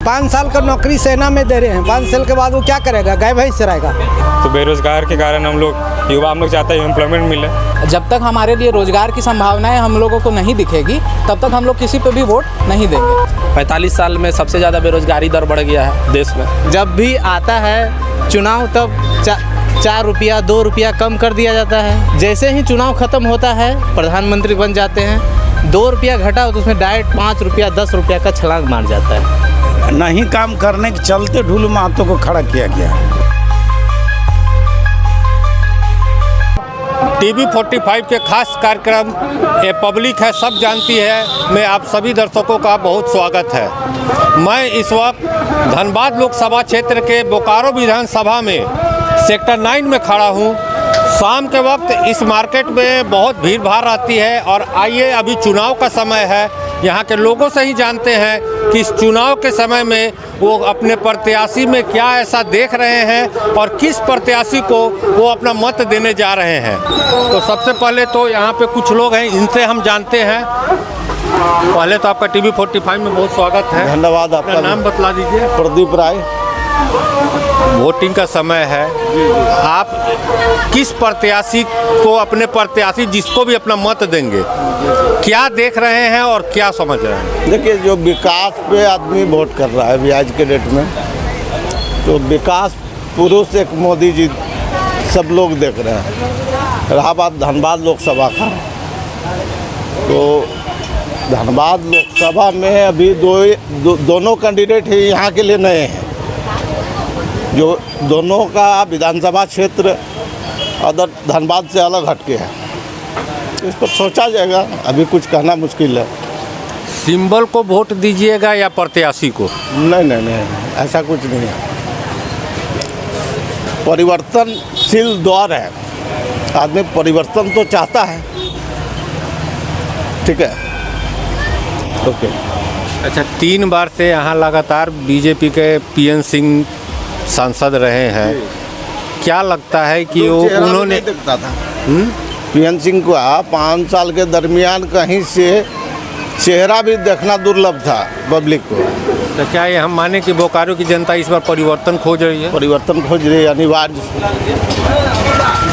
5 साल का नौकरी सेना में दे रहे हैं, 5 साल के बाद वो क्या करेगा, गाय भैंस चराएगा। तो बेरोजगार के कारण हम लोग युवा चाहते हैं एम्प्लॉयमेंट मिले। जब तक हमारे लिए रोजगार की संभावनाएं हम लोगों को नहीं दिखेगी तब तक हम लोग किसी पे भी वोट नहीं देंगे। 45 साल में सबसे ज़्यादा बेरोजगारी दर बढ़ गया है देश में। जब भी आता है चुनाव तब 4 रुपया 2 रुपया कम कर दिया जाता है। जैसे ही चुनाव ख़त्म होता है प्रधानमंत्री बन जाते हैं, 2 रुपया घटा तो उसमें डायरेक्ट 5 रुपया 10 रुपया का छलांग मार जाता है। नहीं काम करने के चलते ढुलू महतो को खड़ा किया गया। टीवी 45 के खास कार्यक्रम ये पब्लिक है सब जानती है में आप सभी दर्शकों का बहुत स्वागत है। मैं इस वक्त धनबाद लोकसभा क्षेत्र के बोकारो विधानसभा में सेक्टर 9 में खड़ा हूँ। शाम के वक्त इस मार्केट में बहुत भीड़ भाड़ रहती है और आइए अभी चुनाव का समय है, यहाँ के लोगों से ही जानते हैं कि इस चुनाव के समय में वो अपने प्रत्याशी में क्या ऐसा देख रहे हैं और किस प्रत्याशी को वो अपना मत देने जा रहे हैं। तो सबसे पहले तो यहाँ पे कुछ लोग हैं, इनसे हम जानते हैं। पहले तो आपका टीवी 45 में बहुत स्वागत है। धन्यवाद। आपका नाम बतला दीजिए। प्रदीप राय। वोटिंग का समय है, आप किस प्रत्याशी को अपने प्रत्याशी जिसको भी अपना मत देंगे क्या देख रहे हैं और क्या समझ रहे हैं? देखिए, जो विकास पे आदमी वोट कर रहा है अभी आज के डेट में, तो विकास पुरुष एक मोदी जी सब लोग देख रहे हैं। रहा बात धनबाद लोकसभा का, तो धनबाद लोकसभा में अभी दोनों कैंडिडेट ही यहाँ के लिए नए हैं, जो दोनों का विधानसभा क्षेत्र अदर धनबाद से अलग हटके है। इस पर सोचा जाएगा, अभी कुछ कहना मुश्किल है। सिंबल को वोट दीजिएगा या प्रत्याशी को? नहीं, ऐसा कुछ नहीं है। परिवर्तनशील दौर है, आदमी परिवर्तन तो चाहता है। ठीक है, ओके। अच्छा, 3 बार से यहाँ लगातार बीजेपी के पीएन सिंह सांसद रहे हैं, क्या लगता है कि वो उन्होंने देखता था पीएन सिंह को 5 साल के दरमियान कहीं से चेहरा भी देखना दुर्लभ था पब्लिक को। तो क्या ये हम माने कि बोकारो की जनता इस बार परिवर्तन खोज रही है? परिवर्तन खोज रही है, अनिवार्य।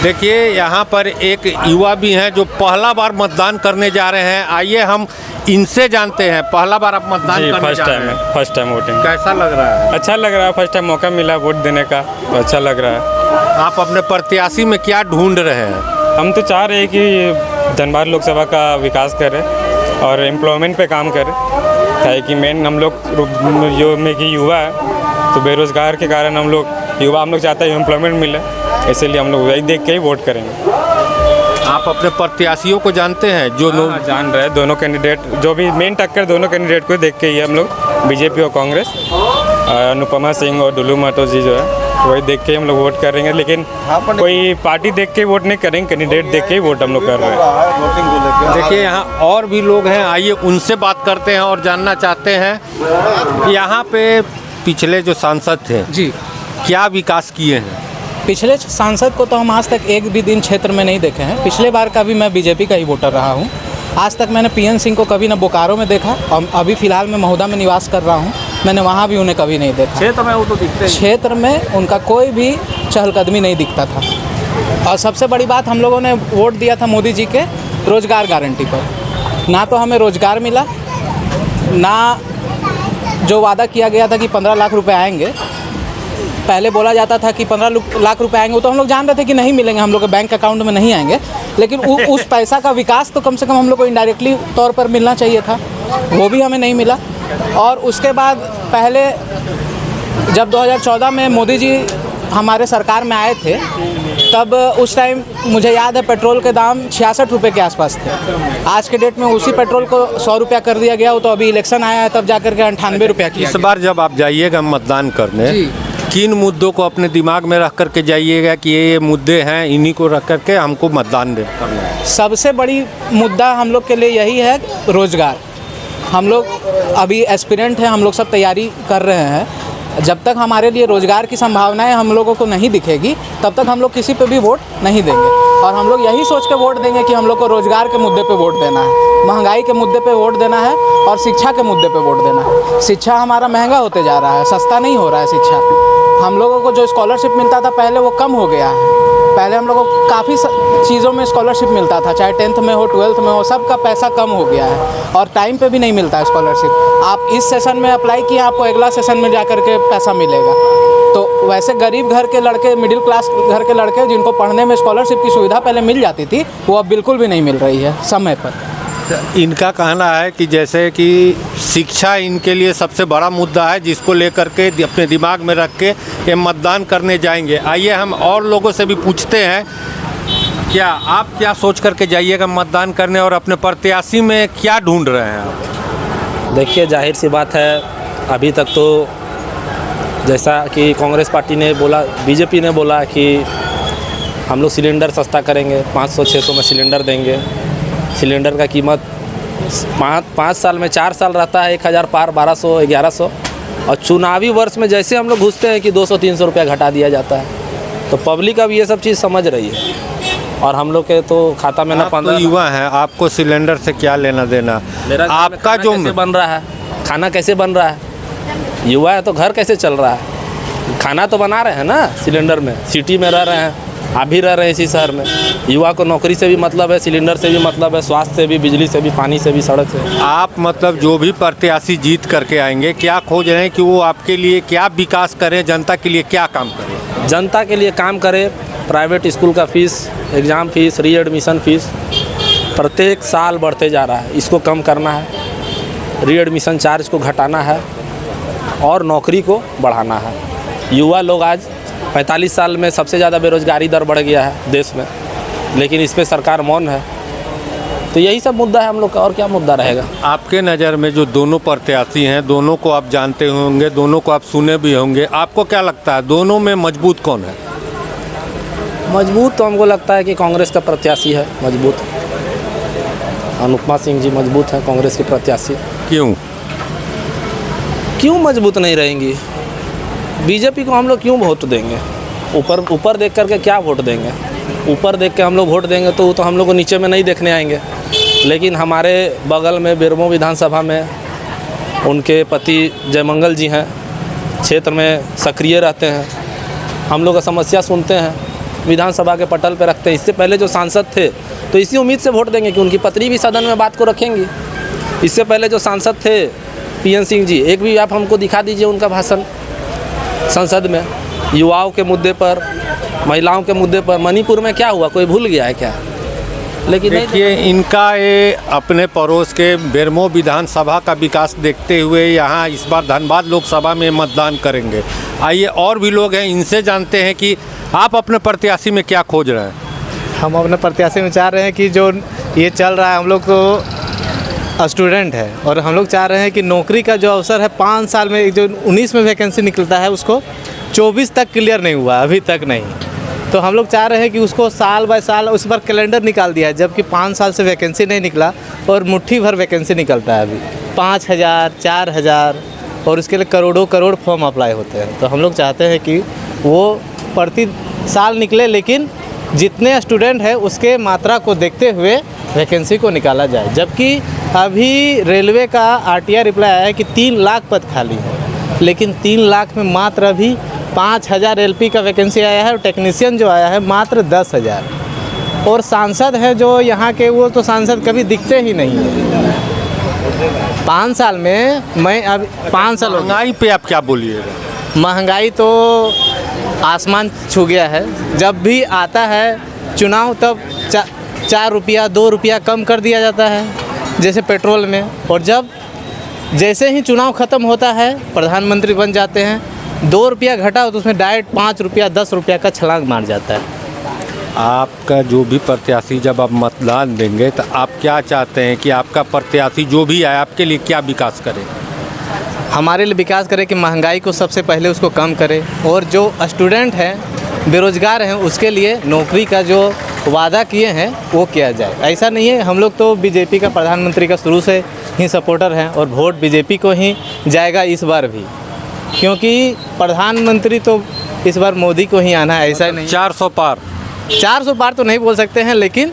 देखिए, यहाँ पर एक युवा भी हैं जो पहला बार मतदान करने जा रहे हैं। आइए हम इनसे जानते हैं, पहला बार आप मतदान करने जा रहे हैं। First time voting. कैसा लग रहा है? अच्छा लग रहा है, फर्स्ट टाइम मौका मिला वोट देने का, तो अच्छा लग रहा है। आप अपने प्रत्याशी में क्या ढूंढ रहे हैं? हम तो चाह रहे हैं कि धनबाद लोकसभा का विकास करें और एम्प्लॉयमेंट पे काम करें, ताकि मेन हम लोग जो में कि युवा है, तो बेरोजगार के कारण हम लोग चाहते हैं एम्प्लॉयमेंट मिले, इसीलिए हम लोग वही देख के ही वोट करेंगे। आप अपने प्रत्याशियों को जानते हैं? जो जान रहे हैं दोनों कैंडिडेट, जो भी मेन टक्कर दोनों कैंडिडेट को देख के ही हम लोग बीजेपी और कांग्रेस, अनुपमा सिंह और ढुलू महतो जी जो है वही देख के हम लोग वोट करेंगे। लेकिन कोई पार्टी देख के वोट नहीं करेंगे, कैंडिडेट देख के ही वोट हम लोग कर रहे हैं। देखिए, यहाँ और भी लोग हैं, आइए उनसे बात करते हैं और जानना चाहते हैं यहाँ पे पिछले जो सांसद थे जी क्या विकास किए हैं? पिछले सांसद को तो हम आज तक एक भी दिन क्षेत्र में नहीं देखे हैं। पिछले बार का भी मैं बीजेपी का ही वोटर रहा हूँ। आज तक मैंने पीएन सिंह को कभी ना बोकारो में देखा और अभी फ़िलहाल मैं महुदा में निवास कर रहा हूँ, मैंने वहाँ भी उन्हें कभी नहीं देखा। क्षेत्र में वो तो दिखते हैं, क्षेत्र में उनका कोई भी चहलकदमी नहीं दिखता था। और सबसे बड़ी बात, हम लोगों ने वोट दिया था मोदी जी के रोज़गार गारंटी पर। ना तो हमें रोज़गार मिला, ना जो वादा किया गया था कि 15 लाख रुपए आएंगे। पहले बोला जाता था कि 15 लाख रुपए आएंगे, वो तो हम लोग जान रहे थे कि नहीं मिलेंगे, हम लोग के बैंक अकाउंट में नहीं आएंगे। लेकिन उस पैसा का विकास तो कम से कम हम लोग को इनडायरेक्टली तौर पर मिलना चाहिए था, वो भी हमें नहीं मिला। और उसके बाद पहले जब 2014 में मोदी जी हमारे सरकार में आए थे, तब उस टाइम मुझे याद है पेट्रोल के दाम 66 रुपये के आसपास थे। आज के डेट में उसी पेट्रोल को 100 रुपया कर दिया गया। वो तो अभी इलेक्शन आया है तब जाकर के 98 रुपया किया। इस बार जब आप जाइएगा मतदान करने, किन मुद्दों को अपने दिमाग में रख करके जाइएगा कि ये मुद्दे हैं, इन्हीं को रख करके हमको मतदान करना है? सबसे बड़ी मुद्दा हम लोग के लिए यही है रोज़गार। हम लोग अभी एस्पिरेंट हैं, हम लोग सब तैयारी कर रहे हैं। जब तक हमारे लिए रोज़गार की संभावनाएं हम लोगों को नहीं दिखेगी तब तक हम लोग किसी पे भी वोट नहीं देंगे। और हम लोग यही सोच के वोट देंगे कि हम लोग को रोज़गार के मुद्दे पे वोट देना है, महंगाई के मुद्दे पे वोट देना है और शिक्षा के मुद्दे पे वोट देना है। शिक्षा हमारा महंगा होते जा रहा है, सस्ता नहीं हो रहा है शिक्षा। हम लोगों को जो स्कॉलरशिप मिलता था पहले वो कम हो गया है। पहले हम लोगों को काफ़ी चीज़ों में स्कॉलरशिप मिलता था, चाहे 10th में हो 12th में हो, सब का पैसा कम हो गया है और टाइम पे भी नहीं मिलता है स्कॉलरशिप। आप इस सेशन में अप्लाई किए, आपको अगला सेशन में जा कर के पैसा मिलेगा। तो वैसे गरीब घर के लड़के, मिडिल क्लास घर के लड़के जिनको पढ़ने में स्कॉलरशिप की सुविधा पहले मिल जाती थी, वो अब बिल्कुल भी नहीं मिल रही है समय पर। इनका कहना है कि जैसे कि शिक्षा इनके लिए सबसे बड़ा मुद्दा है, जिसको लेकर के अपने दिमाग में रख के ये मतदान करने जाएंगे। आइए हम और लोगों से भी पूछते हैं, क्या आप क्या सोच करके जाइएगा मतदान करने और अपने प्रत्याशी में क्या ढूंढ रहे हैं आप? देखिए, जाहिर सी बात है, अभी तक तो जैसा कि कांग्रेस पार्टी ने बोला, बीजेपी ने बोला कि हम लोग सिलेंडर सस्ता करेंगे, 500-600 में सिलेंडर देंगे। सिलेंडर का कीमत 5 साल में 4 साल रहता है 1000 पार, 1200-1100। और चुनावी वर्ष में जैसे हम लोग घुसते हैं कि 200-300 रुपया घटा दिया जाता है। तो पब्लिक अब ये सब चीज़ समझ रही है और हम लोग के तो खाता में ना 15। तो युवा हैं, आपको सिलेंडर से क्या लेना देना? मेरा आपका जो कैसे बन रहा है, खाना कैसे बन रहा है? युवा है तो घर कैसे चल रहा है? खाना तो बना रहे हैं ना सिलेंडर में। सिटी में रह रहे हैं, आप भी रह रहे हैं इसी शहर में। युवा को नौकरी से भी मतलब है, सिलेंडर से भी मतलब है, स्वास्थ्य से भी, बिजली से भी, पानी से भी, सड़क से। आप मतलब जो भी प्रत्याशी जीत करके आएंगे, क्या खोज रहे हैं कि वो आपके लिए क्या विकास करें, जनता के लिए क्या काम करें? जनता के लिए काम करे। प्राइवेट स्कूल का फीस, एग्ज़ाम फीस, री एडमिशन फीस प्रत्येक साल बढ़ते जा रहा है, इसको कम करना है। री एडमिशन चार्ज को घटाना है और नौकरी को बढ़ाना है। युवा लोग आज 45 साल में सबसे ज़्यादा बेरोज़गारी दर बढ़ गया है देश में, लेकिन इस पे सरकार मौन है। तो यही सब मुद्दा है हम लोग का, और क्या मुद्दा रहेगा? आपके नज़र में जो दोनों प्रत्याशी हैं, दोनों को आप जानते होंगे, दोनों को आप सुने भी होंगे, आपको क्या लगता है दोनों में मजबूत कौन है? मजबूत तो हमको लगता है कि कांग्रेस का प्रत्याशी है मजबूत। अनुपमा सिंह जी मजबूत हैं कांग्रेस के प्रत्याशी। क्यों मजबूत नहीं रहेंगी? बीजेपी को हम लोग क्यों वोट देंगे? ऊपर देख करके क्या वोट देंगे? ऊपर देख के हम लोग वोट देंगे तो हम लोग को नीचे में नहीं देखने आएंगे। लेकिन हमारे बगल में बेरमो विधानसभा में उनके पति जयमंगल जी हैं, क्षेत्र में सक्रिय रहते हैं, हम लोग का समस्या सुनते हैं, विधानसभा के पटल पे रखते हैं। इससे पहले जो सांसद थे तो इसी उम्मीद से वोट देंगे कि उनकी पत्नी भी सदन में बात को रखेंगी। इससे पहले जो सांसद थे PN सिंह जी, एक भी आप हमको दिखा दीजिए उनका भाषण संसद में, युवाओं के मुद्दे पर, महिलाओं के मुद्दे पर। मणिपुर में क्या हुआ, कोई भूल गया है क्या? लेकिन देखिए, इनका ये अपने पड़ोस के बेरमो विधानसभा का विकास देखते हुए यहाँ इस बार धनबाद लोकसभा में मतदान करेंगे। आइए और भी लोग हैं, इनसे जानते हैं कि आप अपने प्रत्याशी में क्या खोज रहे हैं। हम अपने प्रत्याशी में चाह रहे हैं कि जो ये चल रहा है, हम लोग तो स्टूडेंट है और हम लोग चाह रहे हैं कि नौकरी का जो अवसर है 5 साल में जो 19 में वैकेंसी निकलता है उसको 24 तक क्लियर नहीं हुआ, अभी तक नहीं। तो हम लोग चाह रहे हैं कि उसको साल बाय साल उस पर कैलेंडर निकाल दिया है, जबकि 5 साल से वैकेंसी नहीं निकला और मुट्ठी भर वैकेंसी निकलता है अभी 5000, 4000 और उसके लिए करोड़ फॉर्म अप्लाई होते हैं। तो हम लोग चाहते हैं कि वो प्रति साल निकले, लेकिन जितने स्टूडेंट हैं उसके मात्रा को देखते हुए वैकेंसी को निकाला जाए। जबकि अभी रेलवे का RTI रिप्लाई आया है कि 3 लाख पद खाली है, लेकिन 3 लाख में मात्र अभी 5000 LP का वैकेंसी आया है और टेक्नीशियन जो आया है मात्र 10,000। और सांसद है जो यहाँ के, वो तो सांसद कभी दिखते ही नहीं है। 5 साल में मैं अब 5 साल महंगाई पे आप क्या बोलिएगा? महंगाई तो आसमान छू गया है। जब भी आता है चुनाव तब 4 रुपया 2 रुपया कम कर दिया जाता है, जैसे पेट्रोल में। और जब जैसे ही चुनाव ख़त्म होता है, प्रधानमंत्री बन जाते हैं, 2 रुपया घटा हो तो उसमें डायरेक्ट 5 रुपया 10 रुपया का छलांग मार जाता है। आपका जो भी प्रत्याशी, जब आप मतदान देंगे तो आप क्या चाहते हैं कि आपका प्रत्याशी जो भी आए आपके लिए क्या विकास करे? हमारे लिए विकास करे कि महंगाई को सबसे पहले उसको कम करे, और जो स्टूडेंट हैं, बेरोज़गार हैं, उसके लिए नौकरी का जो वादा किए हैं वो किया जाए। ऐसा नहीं है, हम लोग तो बीजेपी का, प्रधानमंत्री का शुरू से ही सपोर्टर हैं और वोट बीजेपी को ही जाएगा इस बार भी। क्योंकि प्रधानमंत्री तो इस बार मोदी को ही आना है, ऐसा नहीं। 400 पार 400 पार तो नहीं बोल सकते हैं, लेकिन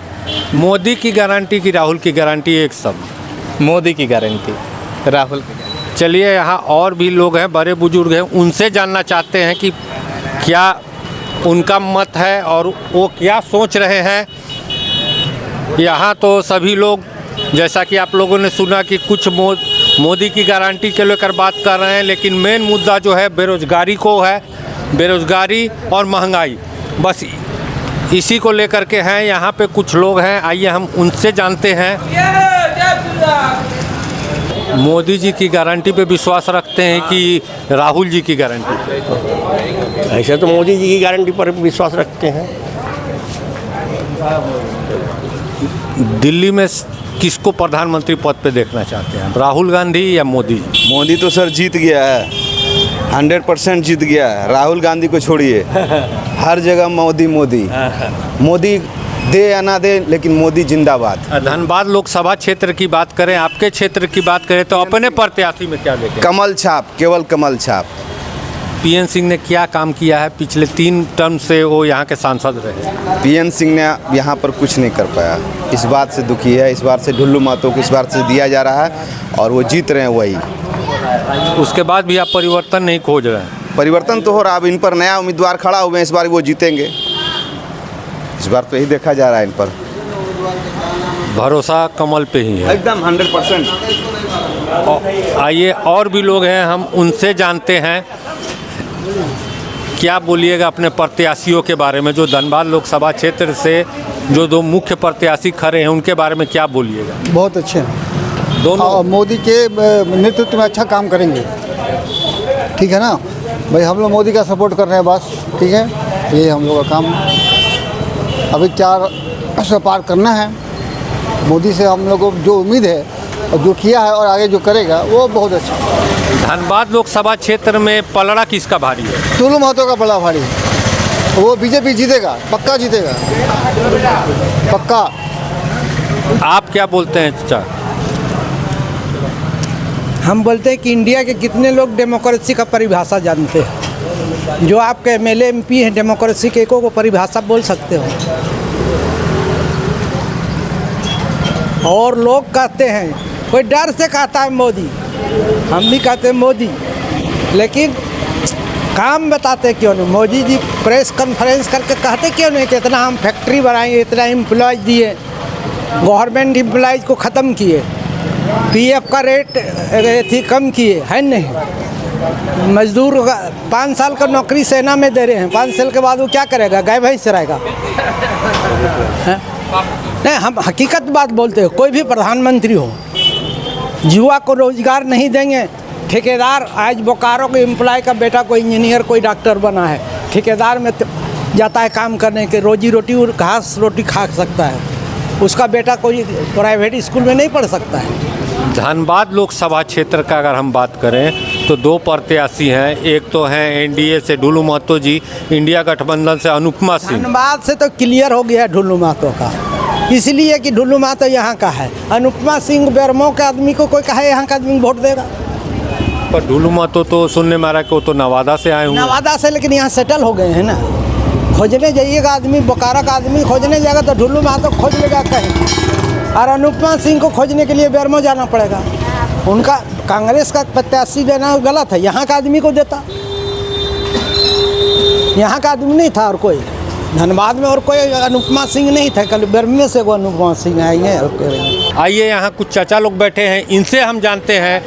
मोदी की गारंटी की राहुल की गारंटी एक शब्द। मोदी की गारंटी, राहुल की। चलिए यहाँ और भी लोग हैं, बड़े बुजुर्ग हैं, उनसे जानना चाहते हैं कि क्या उनका मत है और वो क्या सोच रहे हैं। यहाँ तो सभी लोग, जैसा कि आप लोगों ने सुना कि कुछ मोदी की गारंटी के लेकर बात कर रहे हैं, लेकिन मेन मुद्दा जो है बेरोज़गारी को है, बेरोज़गारी और महंगाई, बस इसी को लेकर के हैं। यहाँ पे कुछ लोग हैं, आइए हम उनसे जानते हैं। मोदी जी की गारंटी पे विश्वास रखते हैं कि राहुल जी की गारंटी पे? ऐसे तो मोदी जी की गारंटी पर विश्वास रखते हैं। दिल्ली में किसको प्रधानमंत्री पद पे देखना चाहते हैं, राहुल गांधी या मोदी? मोदी तो सर जीत गया है, 100% जीत गया है। राहुल गांधी को छोड़िए, हर जगह मोदी मोदी मोदी, दे या ना दे, लेकिन मोदी जिंदाबाद। धनबाद लोकसभा क्षेत्र की बात करें, आपके क्षेत्र की बात करें, तो अपने प्रत्याशी में क्या देखें? कमल छाप, केवल कमल छाप। पीएन सिंह ने क्या काम किया है? पिछले 3 टर्म से वो यहाँ के सांसद रहे। पीएन सिंह ने यहाँ पर कुछ नहीं कर पाया, इस बात से दुखी है। इस बार से ढुल्लू महतो को इस बार से दिया जा रहा है और वो जीत रहे हैं वही। उसके बाद भी आप परिवर्तन नहीं खोज रहे हैं? परिवर्तन तो हो रहा, अब इन पर नया उम्मीदवार खड़ा हुए हैं, इस बार वो जीतेंगे। इस बार तो यही देखा जा रहा है इन पर। भरोसा कमल पे ही है एकदम 100%। आइए और भी लोग हैं, हम उनसे जानते हैं। क्या बोलिएगा अपने प्रत्याशियों के बारे में, जो धनबाद लोकसभा क्षेत्र से जो 2 मुख्य प्रत्याशी खड़े हैं, उनके बारे में क्या बोलिएगा? बहुत अच्छे हैं दोनों। और मोदी के नेतृत्व में अच्छा काम करेंगे, ठीक है ना भाई। हम लोग मोदी का सपोर्ट कर रहे हैं बस, ठीक है। ये हम लोग का काम अभी 400 पार करना है। मोदी से हम लोग को जो उम्मीद है और जो किया है और आगे जो करेगा वो बहुत अच्छा है। धनबाद लोकसभा क्षेत्र में पलड़ा किसका भारी है? ढुल्लू महतो का बड़ा भारी है, वो बीजेपी जीतेगा, पक्का जीतेगा, पक्का। आप क्या बोलते हैं चाचा? हम बोलते हैं कि इंडिया के कितने लोग डेमोक्रेसी का परिभाषा जानते हैं? जो आपके एमएलए एमपी हैं, डेमोक्रेसी के को परिभाषा बोल सकते हो? और लोग कहते हैं, कोई डर से कहता है मोदी, हम भी कहते हैं मोदी, लेकिन काम बताते क्यों नहीं? मोदी जी प्रेस कॉन्फ्रेंस करके कहते क्यों नहीं कि इतना हम फैक्ट्री बनाएंगे, इतना एम्प्लॉयज दिए, गवर्नमेंट एम्प्लॉयज को ख़त्म किए, पीएफ का रेट थी कम किए, है नहीं? मजदूर 5 साल का नौकरी सेना में दे रहे हैं, 5 साल के बाद वो क्या करेगा? गाय भैंस चराएगा? नहीं, हम हकीकत बात बोलते हैं। कोई भी प्रधानमंत्री हो, युवा को रोजगार नहीं देंगे। ठेकेदार, आज बोकारो के एम्प्लॉय का बेटा कोई इंजीनियर, कोई डॉक्टर बना है, ठेकेदार में जाता है काम करने के, रोजी रोटी और घास रोटी खा सकता है, उसका बेटा कोई प्राइवेट स्कूल में नहीं पढ़ सकता है। धनबाद लोकसभा क्षेत्र का अगर हम बात करें तो 2 प्रत्याशी हैं। एक तो हैं एनडीए से ढुल्लू महतो जी, इंडिया गठबंधन से अनुपमा सिंह। धनबाद से तो क्लियर हो गया ढुल्लू महतो का, इसलिए कि ढुल्लू महतो यहाँ का है। अनुपमा सिंह बेरमो के आदमी को कोई कहे यहाँ का आदमी वोट देगा? पर ढुल्लू महतो तो सुनने में आ रहा है कि वो तो नवादा से आए हुए हैं। नवादा से, लेकिन यहाँ सेटल हो गए हैं ना। खोजने जाइएगा आदमी, बोकारो का आदमी खोजने जाएगा तो ढुल्लू महतो खोज लेगा कहीं, और अनुपमा सिंह को खोजने के लिए बेरमो जाना पड़ेगा। उनका कांग्रेस का प्रत्याशी देना गलत है, यहाँ का आदमी को देता। यहाँ का आदमी नहीं था और कोई, धनबाद में और कोई अनुपमा सिंह नहीं था, कल बेरमो से वो अनुपमा सिंह आई है। आइए यहाँ कुछ चाचा लोग बैठे हैं, इनसे हम जानते हैं।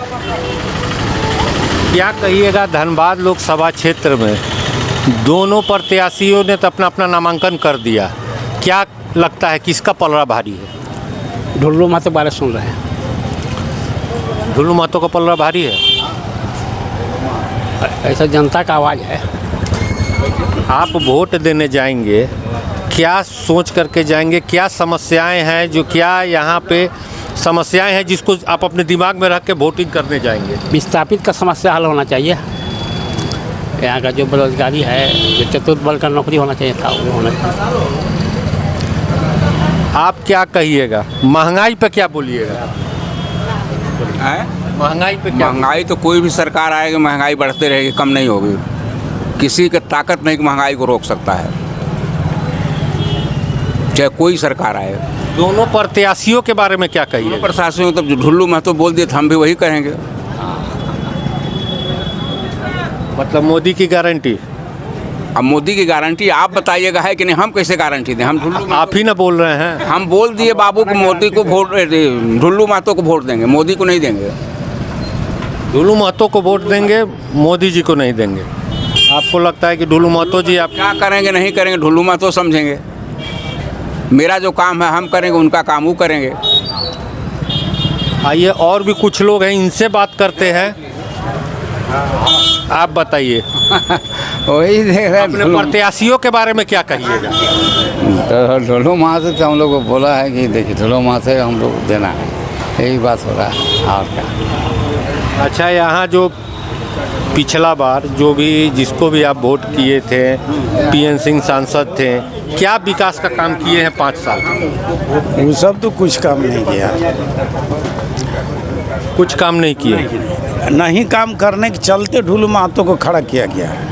क्या कहिएगा, धनबाद लोकसभा क्षेत्र में दोनों प्रत्याशियों ने तो अपना अपना नामांकन कर दिया, क्या लगता है किसका पलड़ा भारी है? ढुल्लू महतो बारे सुन रहे हैं। ढुल्लू महतो का पलड़ा भारी है? ऐसा जनता का आवाज़ है। आप वोट देने जाएंगे, क्या सोच करके जाएंगे? क्या समस्याएं हैं, जो क्या यहाँ पे समस्याएं हैं जिसको आप अपने दिमाग में रख के वोटिंग करने जाएंगे? विस्थापित का समस्या हल होना चाहिए। यहाँ का जो बेरोजगारी है, जो चतुर्थ वर्ग का नौकरी होना चाहिए था, वो होना चाहिए। आप क्या कहिएगा? महंगाई पे क्या बोलिएगा? महंगाई पे क्या? महंगाई तो कोई भी सरकार आएगी महंगाई बढ़ते रहेगी, कम नहीं होगी। किसी की ताकत नहीं कि महंगाई को रोक सकता है, चाहे कोई सरकार आए। दोनों प्रत्याशियों के बारे में क्या कहिए? प्रशासन तो ढुल्लू महतो बोल दिए तो हम भी वही कहेंगे। मतलब मोदी की गारंटी? अब मोदी की गारंटी आप बताइएगा है कि नहीं, हम कैसे गारंटी दें? हम ढुल्लू आप ही ना बोल रहे हैं। हम बोल दिए बाबू को मोदी को वोट, ढुल्लू महतो को वोट देंगे, मोदी को नहीं देंगे। ढुल्लू महतो को वोट देंगे, मोदी जी को नहीं देंगे। आपको लगता है कि ढुल्लू महतो जी आप क्या करेंगे नहीं करेंगे ढुल्लू महतो समझेंगे। मेरा जो काम है हम करेंगे, उनका काम वो करेंगे। आइए और भी कुछ लोग हैं, इनसे बात करते हैं। आप बताइए वही देख रहे अपने प्रत्याशियों के बारे में क्या कहिएगा? तो ढोलो महतो से हम लोग को बोला है कि देखिए ढोलो महतो से हम लोग देना है, यही बात हो रहा है और क्या। अच्छा, यहाँ जो पिछला बार जो भी जिसको भी आप वोट किए थे, पीएन सिंह सांसद थे, क्या विकास का काम किए हैं 5 साल? वो सब तो कुछ काम नहीं किया। कुछ काम नहीं किए? नहीं काम करने के चलते ढुल्लू महतो को खड़ा किया गया है।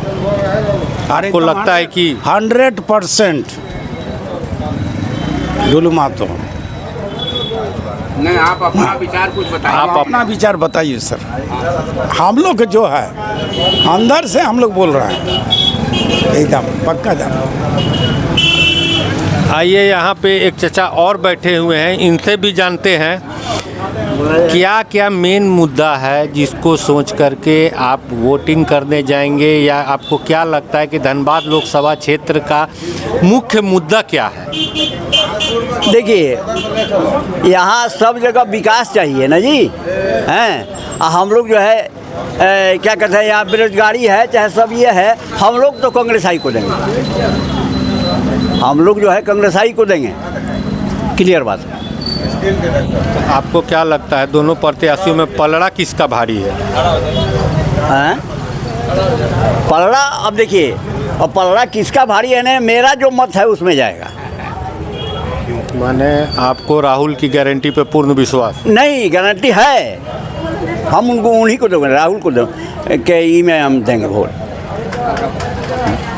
आपको लगता है कि 100% ढुल्लू महतो? नहीं, आप अपना विचार कुछ बताइए। आप अपना विचार बताइए सर। हम लोग जो है अंदर से हम लोग बोल रहे हैं एकदम पक्का जान। आइए यहाँ पे एक चचा और बैठे हुए हैं, इनसे भी जानते हैं क्या क्या मेन मुद्दा है जिसको सोच करके आप वोटिंग करने जाएंगे, या आपको क्या लगता है कि धनबाद लोकसभा क्षेत्र का मुख्य मुद्दा क्या है? देखिए, यहाँ सब जगह विकास चाहिए ना जी, हैं। हम लोग जो है क्या कहते हैं, यहाँ बेरोजगारी है, चाहे सब ये है, हम लोग तो कांग्रेसाई को देंगे। हम लोग जो है कांग्रेसाई को देंगे, क्लियर बात है। तो आपको क्या लगता है दोनों प्रत्याशियों में पलड़ा किसका भारी है? पलड़ा अब देखिए, अब पलड़ा किसका भारी है ना, मेरा जो मत है उसमें जाएगा। माने आपको राहुल की गारंटी पे पूर्ण विश्वास नहीं? गारंटी है, हम उनको उन्हीं को देंगे, राहुल को देंगे में हम देंगे वोट।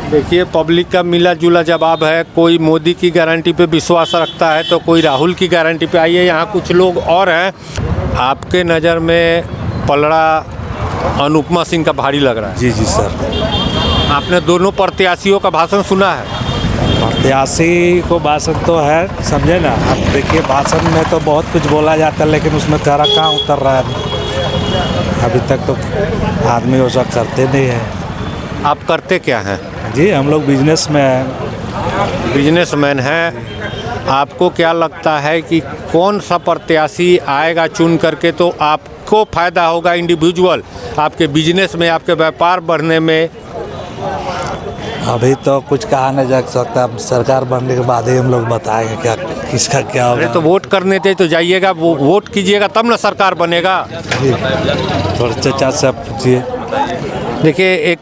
देखिए, पब्लिक का मिला जुला जवाब है। कोई मोदी की गारंटी पे विश्वास रखता है तो कोई राहुल की गारंटी पे। आइए यहाँ कुछ लोग और हैं, आपके नज़र में पलड़ा अनुपमा सिंह का भारी लग रहा है? जी जी सर। आपने दोनों प्रत्याशियों का भाषण सुना है? प्रत्याशी को भाषण तो है, समझे ना। अब देखिए, भाषण में तो बहुत कुछ बोला जाता है, लेकिन उसमें करा कहाँ उतर रहा है अभी तक। तो आदमी वो सब करते नहीं है। आप करते क्या हैं? जी, हम लोग बिजनेस में हैं। बिजनेसमैन हैं। आपको क्या लगता है कि कौन सा प्रत्याशी आएगा चुन करके तो आपको फ़ायदा होगा इंडिविजुअल, आपके बिजनेस में, आपके व्यापार बढ़ने में? अभी तो कुछ कहा नहीं जा सकता, सरकार बनने के बाद ही हम लोग बताएंगे क्या किसका क्या होगा। अरे तो वोट करने थे तो जाइएगा, वो वोट कीजिएगा तब ना सरकार बनेगा। थोड़ा चचा से आप पूछिए। देखिए, एक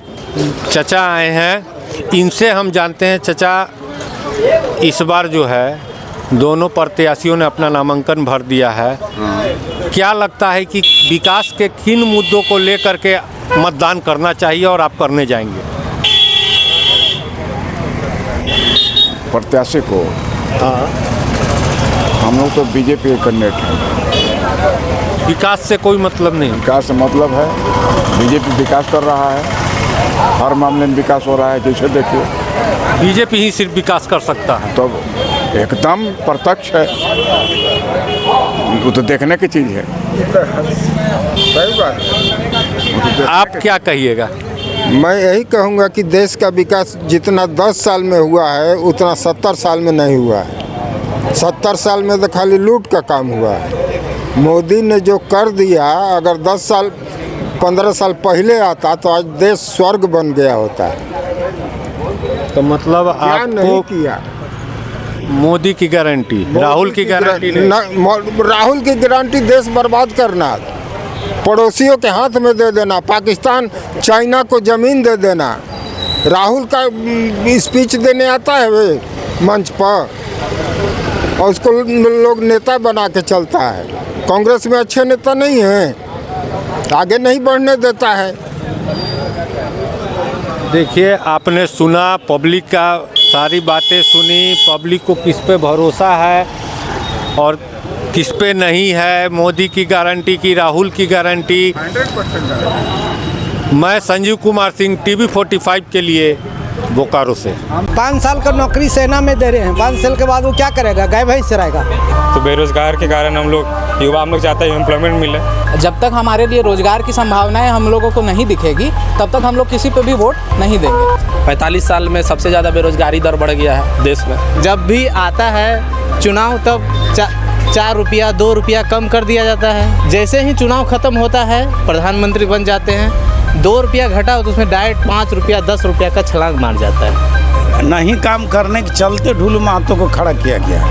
चचा आए हैं, इनसे हम जानते हैं। चचा, इस बार जो है दोनों प्रत्याशियों ने अपना नामांकन भर दिया है, क्या लगता है कि विकास के किन मुद्दों को लेकर के मतदान करना चाहिए और आप करने जाएंगे? प्रत्याशी को? हाँ, हम लोग तो बीजेपी कैंडिडेट हैं। विकास से कोई मतलब नहीं? विकास से मतलब है, बीजेपी विकास कर रहा है, हर मामले में विकास हो रहा है। जैसे देखिए, बीजेपी ही सिर्फ विकास कर सकता है? तो एकदम प्रत्यक्ष है, वो तो देखने की चीज़ है। सही बात। आप क्या कहिएगा? मैं यही कहूँगा कि देश का विकास जितना 10 साल में हुआ है उतना 70 साल में नहीं हुआ है। 70 साल में तो खाली लूट का काम हुआ है। मोदी ने जो कर दिया, अगर 10 साल 15 साल पहले आता तो आज देश स्वर्ग बन गया होता है। तो मतलब आपको नहीं किया मोदी की गारंटी, राहुल की गारंटी नहीं? राहुल की गारंटी देश बर्बाद करना, पड़ोसियों के हाथ में दे देना, पाकिस्तान चाइना को ज़मीन दे देना। राहुल का स्पीच देने आता है वे मंच पर और उसको लोग नेता बना के चलता है। कांग्रेस में अच्छे नेता नहीं हैं, आगे नहीं बढ़ने देता है। देखिए, आपने सुना, पब्लिक का सारी बातें सुनी, पब्लिक को किस पे भरोसा है और किस पे नहीं है। मोदी की गारंटी की, राहुल की गारंटी। 100% मैं संजीव कुमार सिंह, TV 45 के लिए बोकारो से। 5 साल का नौकरी सेना में दे रहे हैं, 5 साल के बाद वो क्या करेगा? गाय भैंस चराएगा। तो बेरोजगार के कारण हम लोग युवा चाहते हैं एम्प्लॉयमेंट मिले। जब तक हमारे लिए रोजगार की संभावनाएं हम लोगों को नहीं दिखेगी, तब तक हम लोग किसी पे भी वोट नहीं देंगे। 45 साल में सबसे ज़्यादा बेरोजगारी दर बढ़ गया है देश में। जब भी आता है चुनाव तब 4 रुपया 2 रुपया कम कर दिया जाता है। जैसे ही चुनाव ख़त्म होता है प्रधानमंत्री बन जाते हैं, 2 रुपया घटा हो तो उसमें डायरेक्ट 5 रुपया 10 रुपया का छलांग मार जाता है। नहीं काम करने के चलते ढुलू महतो को खड़ा किया गया।